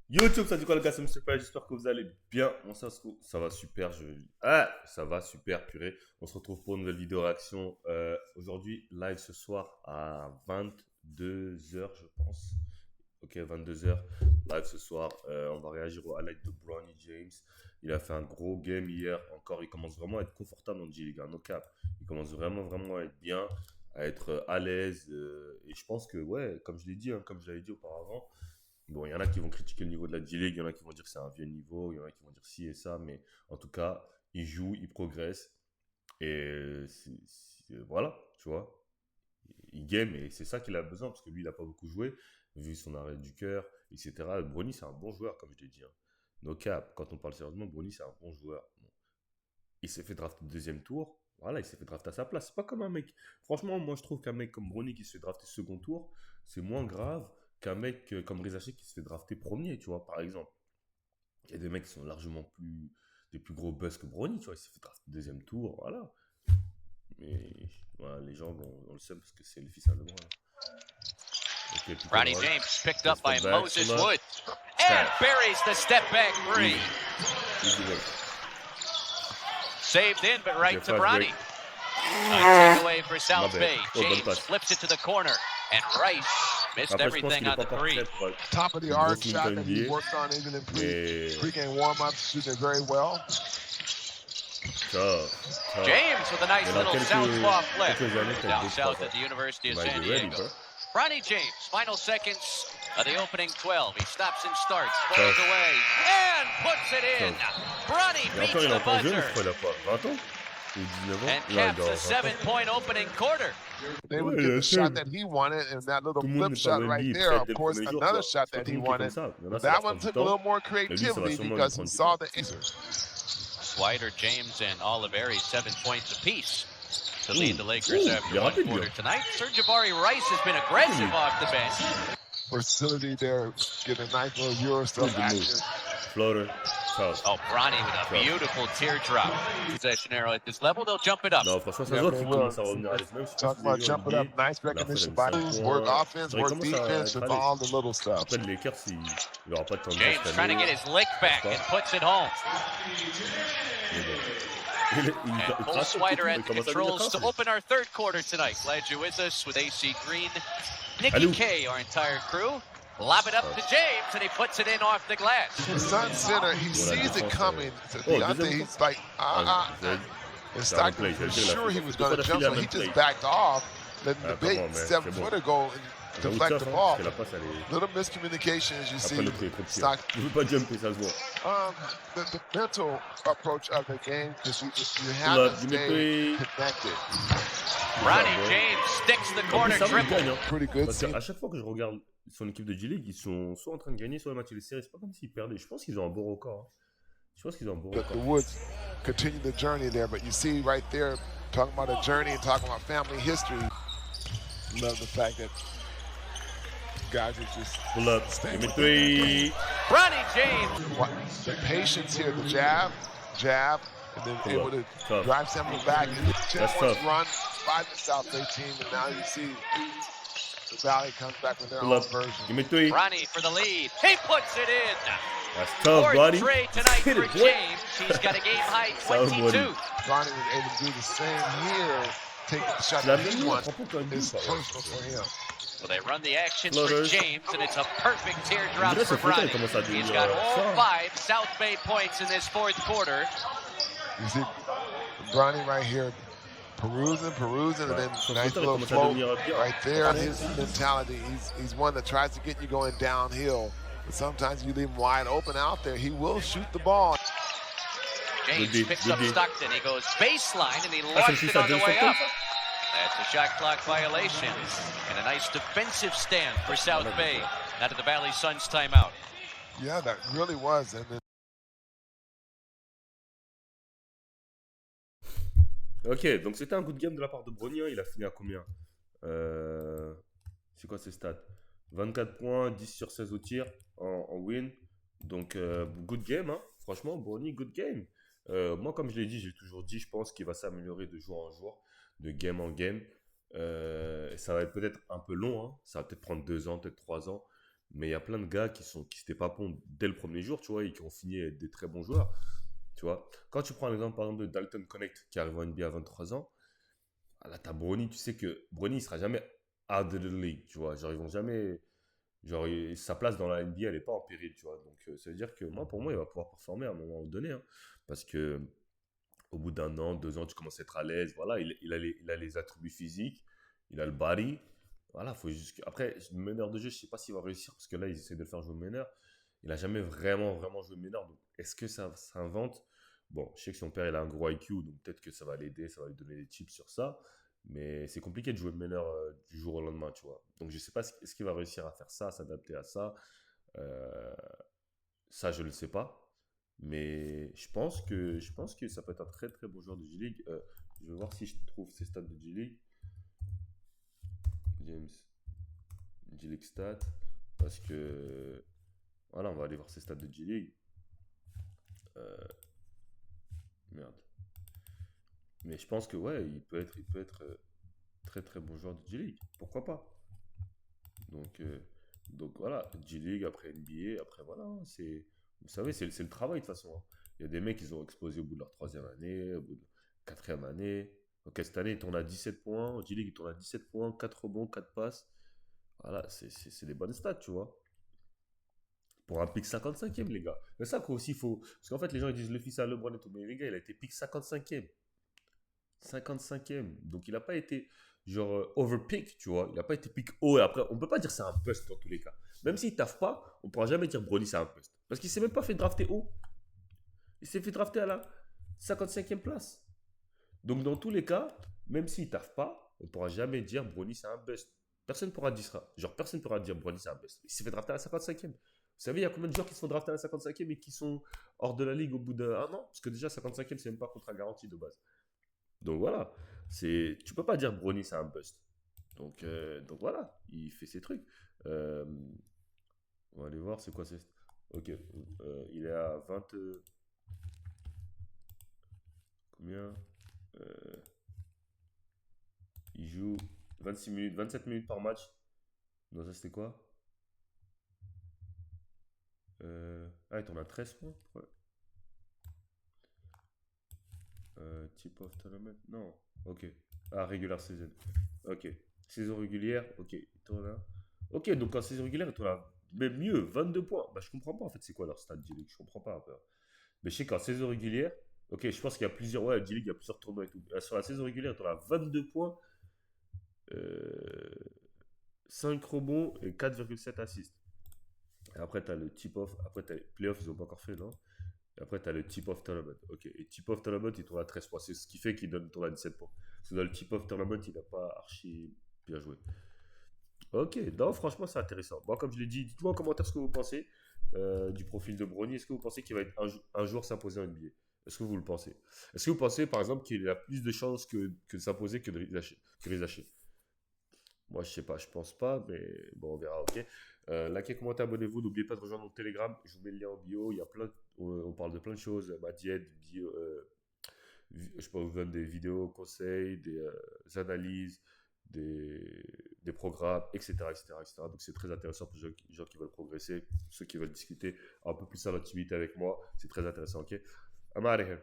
YouTube, ça dit quoi le gars, c'est Monsieur Page, j'espère que vous allez bien. Ça va super, ça va super, purée. On se retrouve pour une nouvelle vidéo réaction. Aujourd'hui, live ce soir à 22h, je pense. Ok, 22h, live ce soir. On va réagir au highlight de Bronny James. Il a fait un gros game hier. Encore, il commence vraiment à être confortable dans G-League, no cap. Il commence vraiment à être bien, à être à l'aise. Et je pense que, ouais, comme je l'ai dit, hein, comme je l'avais dit auparavant, bon, il y en a qui vont critiquer le niveau de la D-League, il y en a qui vont dire que c'est un vieux niveau, il y en a qui vont dire ci et ça, mais en tout cas, il joue, il progresse, et voilà, tu vois, il game, et c'est ça qu'il a besoin, parce que lui, il n'a pas beaucoup joué, vu son arrêt du cœur, etc. Brony, c'est un bon joueur, comme je l'ai dit, hein. No cap, quand on parle sérieusement, Brony, c'est un bon joueur. Bon. Il s'est fait drafter deuxième tour, voilà, il s'est fait drafter à sa place. C'est pas comme un mec. Franchement, moi je trouve qu'un mec comme Brony qui se fait drafter second tour, c'est moins grave qu'un mec comme Reza Shake qui se fait drafter premier, tu vois, par exemple. Il y a des mecs qui sont largement des plus gros buzz que Brony, tu vois, il s'est fait drafter deuxième tour, voilà. Mais voilà, les gens, on le sait parce que c'est le fils à LeBron. Ok, pick and Bronny roll. James picked up by Step back, Moses pull up. Wood and buries the step back three. Easy work. Saved in, but right to fast Bronny. break. A takeaway for South bad. Bay. Oh, bonne James passe. flips it to the corner, and Rice missed Après, je pense everything qu'il est on pas the encore three. prêt pour Top of the une arc grosse minute shot en that he NBA. worked on even in Mais pre-game warm-up, shooting it very well. tough. James with a nice Mais dans little southpaw flip. quelques années, peut-être Down 2-3 south ans, at the University il of va San être ready, Diego. bro. Bronny James, final seconds of the opening 12. He stops and starts, pulls Tough. away, and puts it in. Bronny Et beats encore, il est the encore jeune, buzzer je crois, il a quoi, 20 ans ou 19 ans? and Non, il caps doit a avoir 20 ans. 7-point opening quarter. They Ouais, would il get est the shot jeune. that he wanted, and that little Tout le monde flip n'est pas shot en right NBA there. prêt Of dès le course, premier jour, tu another vois. shot C'est pas that tout he le monde qui est comme wanted. ça. Il y en a, But ça leur that prend one du took a little temps. more Mais lui, ça va creativity sûrement lui because he prendre du saw temps. the answer. Swider, James, and Oliveri 7 points apiece to Ooh, lead the Lakers ooh, after il est one rapide, lui, quarter hein. tonight. Serge Rice has been aggressive off the bench. Versatility there, getting a nice little Euro stuff Good move. action. Floater. Tough. Oh, Bronny with a beautiful teardrop. Possession arrow at this level, they'll jump it up. Non, franchement, ça se Yeah, voit they qu'il will. commence à revenir à l'aise. Même, je sais pas Talk si vous avez about vu en jumping up, NBA, nice la fois, il a recognition mis by 5 work points. offense, Genre, il work commence à defense, être and à l'aise. all the little stuff. Après, les Lakers, il aura pas de temps de jeu James cette trying to année. get his lick back and puts it home. Mais bon. And Il Paul trace tout, Swider il at the commence à controls devenir to trace. open our third quarter tonight. Glad you're with us with AC Green, Nikki Allô. K, our entire crew. Lob it up to James, and he puts it in off the glass. The Sun Center, he sees it coming. So Deontay, he's like, And Stockton was sure he was going to jump, so he just backed off, letting the big 7-footer go and deflect the ball. Little miscommunication, as you see. Stockton. Il veut pas jumper, ça se voit. The mental approach of the game, because you have to stay connected. Bronny James sticks the corner triple. Pretty good. Parce qu'à chaque fois que je regarde son équipe de G-League, ils sont soit en train de gagner, soit le match des séries. C'est pas comme s'ils perdaient. Je pense qu'ils ont un bon record. Hein. Je pense qu'ils ont un bon record. The Woods continue the journey there, but you see right there, talking about a journey and talking about family history. Love the fact that guys are just pull up, give me 3. Bronny James. The patience here, the jab, and then able to drive something back. 10-point run by the South Bay team, and now you see the Valley comes back with their own version. Give me 3. Bronny for the lead. He puts it in. That's tough, buddy. Trade tonight for James. He's got a game high 22. Bronny was able to do the same here. Taking the shot that he wants is personal for him. Well, they run the action for James, and it's a perfect teardrop for Bronny. He's got all 5 South Bay points in this fourth quarter. You see Bronny right here, perusing, and then nice little float right there. His mentality, he's one that tries to get you going downhill, but sometimes you leave him wide open out there. He will shoot the ball. James picks up Stockton. He goes baseline, and he launched it on the way up. That's a shot clock violation, and a nice defensive stand for South Bay out of the Valley Suns timeout. Yeah, that really was. And then ok, donc c'était un good game de la part de Bronny. Il a fini à combien c'est quoi ses stats? 24 points, 10 sur 16 au tir en win. Donc, good game, hein. Franchement, Bronny, good game. Moi, comme je l'ai dit, j'ai toujours dit, je pense qu'il va s'améliorer de jour en jour, de game en game. Ça va être peut-être un peu long, hein. Ça va peut-être prendre 2 ans, peut-être 3 ans. Mais il y a plein de gars qui s'étaient pas bons dès le premier jour, tu vois, et qui ont fini à être des très bons joueurs. Tu vois, quand tu prends l'exemple par exemple de Dalton Connect qui arrive en NBA à 23 ans, là t'as Bronny, tu sais que Bronny il sera jamais out of the league, tu vois, genre ils vont jamais, genre sa place dans la NBA elle est pas en péril, tu vois, donc ça veut dire que pour moi il va pouvoir performer à un moment donné, hein, parce que au bout d'un an, 2 ans, tu commences à être à l'aise, voilà, il a les attributs physiques, il a le body, voilà, faut juste après meneur de jeu, je sais pas s'il va réussir parce que là ils essaient de le faire jouer meneur, il a jamais vraiment joué meneur, donc est-ce que ça s'invente? Bon, je sais que son père, il a un gros IQ, donc peut-être que ça va l'aider, ça va lui donner des tips sur ça. Mais c'est compliqué de jouer meneur du jour au lendemain, tu vois. Donc je sais pas, est-ce qu'il va réussir à faire ça, à s'adapter à ça. Euh, Ça, je ne le sais pas. Mais je pense que ça peut être un très très bon joueur de G-League. Je vais voir si je trouve ses stats de G-League. James G-League stats. Parce que, voilà, on va aller voir ses stats de G-League. Merde. Mais je pense que ouais, il peut être très très bon joueur de G-League. Pourquoi pas? Donc, euh, donc voilà, G-League, après NBA, après voilà, hein, vous savez, c'est le travail de toute façon, hein. Il y a des mecs qui ont explosé au bout de leur troisième année, au bout de quatrième année. Donc cette année, il tourne à 17 points. Au G-League, il tourne à 17 points, 4 rebonds, 4 passes. Voilà, c'est des bonnes stats, tu vois. Pour un pick 55e, les gars. Mais ça, quoi, aussi, il faut. Parce qu'en fait, les gens ils disent le fils à LeBron et tout. Mais les gars, il a été pick 55e. 55e. Donc il n'a pas été genre overpick, tu vois. Il n'a pas été pick haut. Et après, on ne peut pas dire c'est un bust dans tous les cas. Même s'il ne taffe pas, on ne pourra jamais dire Brody c'est un bust. Parce qu'il ne s'est même pas fait drafter haut. Il s'est fait drafter à la 55e place. Donc dans tous les cas, même s'il ne taffe pas, on ne pourra jamais dire Brody c'est un bust. Personne ne pourra dire ça. Genre personne ne pourra dire Brody c'est un bust. Il s'est fait drafter à la 55e. Vous savez, il y a combien de joueurs qui se font drafter à la 55e et qui sont hors de la ligue au bout d'un an? Parce que déjà, 55e, c'est même pas contrat garanti de base. Donc voilà, tu peux pas dire Brony c'est un bust. Donc voilà, il fait ses trucs. Euh, on va aller voir c'est quoi c'est. Ok, il est à 20. Combien Euh, Il joue 26 minutes, 27 minutes par match. Non, ça c'était quoi Ah, il tourne à 13 points. Ouais. Tip of tournament. Non. Ok. Ah, regular season. Ok. Saison régulière. Ok. Il tourne à. Ok, donc en saison régulière, il tourne à. Mais mieux, 22 points. Bah, je comprends pas en fait c'est quoi leur stat G-League. Je comprends pas un peu. Mais je sais qu'en saison régulière. Ok, je pense qu'il y a plusieurs. Ouais, G-League, il y a plusieurs tournois et tout. Sur la saison régulière, il tourne à 22 points. Euh, 5 rebonds et 4,7 assists. Et après, tu as le tip-off. Après, tu as les playoffs, ils n'ont pas encore fait, non? Et après, tu as le tip-off tournament. Ok. Et tip-off tournament, il tourne à 13 points. C'est ce qui fait qu'il tourne à 17 points. Parce que dans le tip-off tournament, il n'a pas archi bien joué. Ok. Non, franchement, c'est intéressant. Moi, comme je l'ai dit, dites-moi en commentaire ce que vous pensez du profil de Brony. Est-ce que vous pensez qu'il va être un jour s'imposer en NBA? Est-ce que vous le pensez? Est-ce que vous pensez, par exemple, qu'il a plus de chances que de s'imposer que de Rizaché? Moi, je sais pas, je pense pas, mais bon, on verra, ok. Likez, commentez, abonnez-vous. N'oubliez pas de rejoindre mon Telegram. Je vous mets le lien en bio. Il y a on parle de plein de choses. Ma diète, je peux vous donner des vidéos, conseils, des analyses, des programmes, etc., etc., etc. Donc, c'est très intéressant pour les gens qui veulent progresser, ceux qui veulent discuter un peu plus à l'intimité avec moi. C'est très intéressant, ok. I'm out of here.